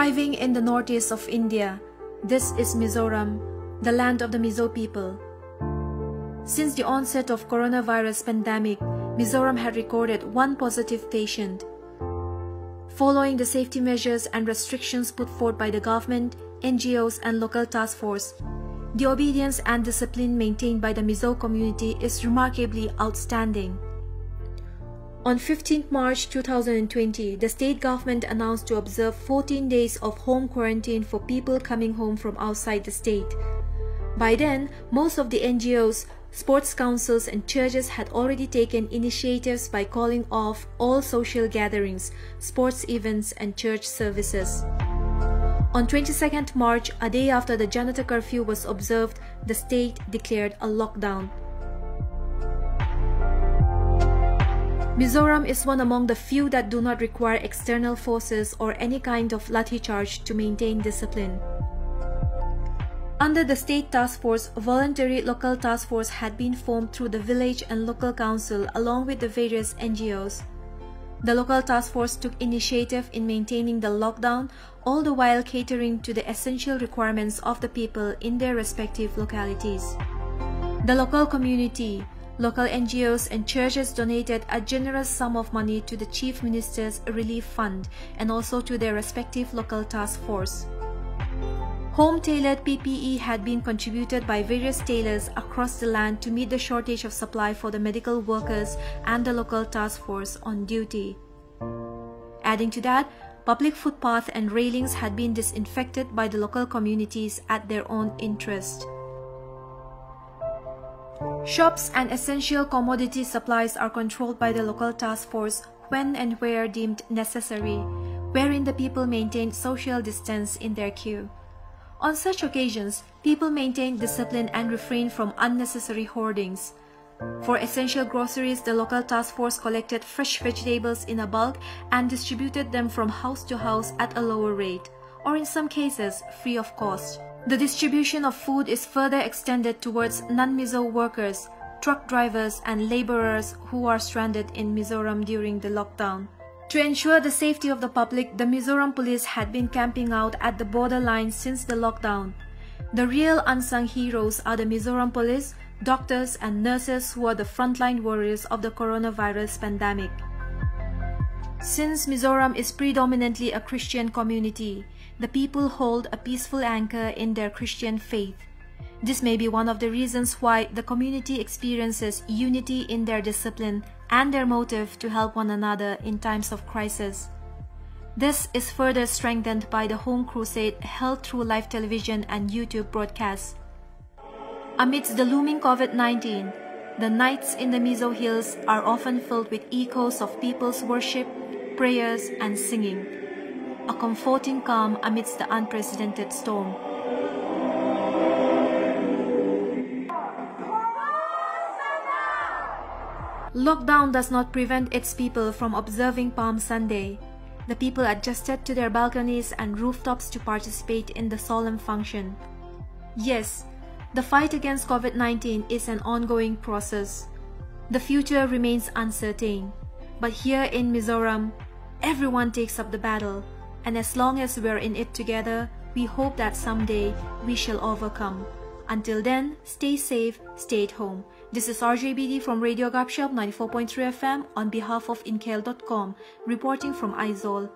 Thriving in the northeast of India, this is Mizoram, the land of the Mizo people. Since the onset of coronavirus pandemic, Mizoram had recorded one positive patient. Following the safety measures and restrictions put forth by the government, NGOs and local task force, the obedience and discipline maintained by the Mizo community is remarkably outstanding. On 15 March 2020, the state government announced to observe 14 days of home quarantine for people coming home from outside the state. By then, most of the NGOs, sports councils and churches had already taken initiatives by calling off all social gatherings, sports events and church services. On 22nd March, a day after the Janata curfew was observed, the state declared a lockdown. Mizoram is one among the few that do not require external forces or any kind of lathi charge to maintain discipline. Under the state task force, a voluntary local task force had been formed through the village and local council along with the various NGOs. The local task force took initiative in maintaining the lockdown, all the while catering to the essential requirements of the people in their respective localities. The local community, local NGOs and churches donated a generous sum of money to the Chief Minister's Relief Fund and also to their respective local task force. Home-tailored PPE had been contributed by various tailors across the land to meet the shortage of supply for the medical workers and the local task force on duty. Adding to that, public footpaths and railings had been disinfected by the local communities at their own interest. Shops and essential commodity supplies are controlled by the local task force when and where deemed necessary, wherein the people maintain social distance in their queue. On such occasions, people maintain discipline and refrain from unnecessary hoardings. For essential groceries, the local task force collected fresh vegetables in a bulk and distributed them from house to house at a lower rate, or in some cases, free of cost. The distribution of food is further extended towards non-Mizo workers, truck drivers and laborers who are stranded in Mizoram during the lockdown. To ensure the safety of the public, the Mizoram police had been camping out at the borderline since the lockdown. The real unsung heroes are the Mizoram police, doctors and nurses who are the frontline warriors of the coronavirus pandemic. Since Mizoram is predominantly a Christian community, the people hold a peaceful anchor in their Christian faith. This may be one of the reasons why the community experiences unity in their discipline and their motive to help one another in times of crisis. This is further strengthened by the home crusade held through live television and YouTube broadcasts. Amidst the looming COVID-19, the nights in the Mizo Hills are often filled with echoes of people's worship, prayers and singing. A comforting calm amidst the unprecedented storm. Lockdown does not prevent its people from observing Palm Sunday. The people adjusted to their balconies and rooftops to participate in the solemn function. Yes, the fight against COVID-19 is an ongoing process. The future remains uncertain. But here in Mizoram, everyone takes up the battle. And as long as we're in it together, we hope that someday we shall overcome. Until then, stay safe, stay at home. This is RJBD from Radio Gapshop 94.3 FM on behalf of Inkel.com, reporting from Aizawl.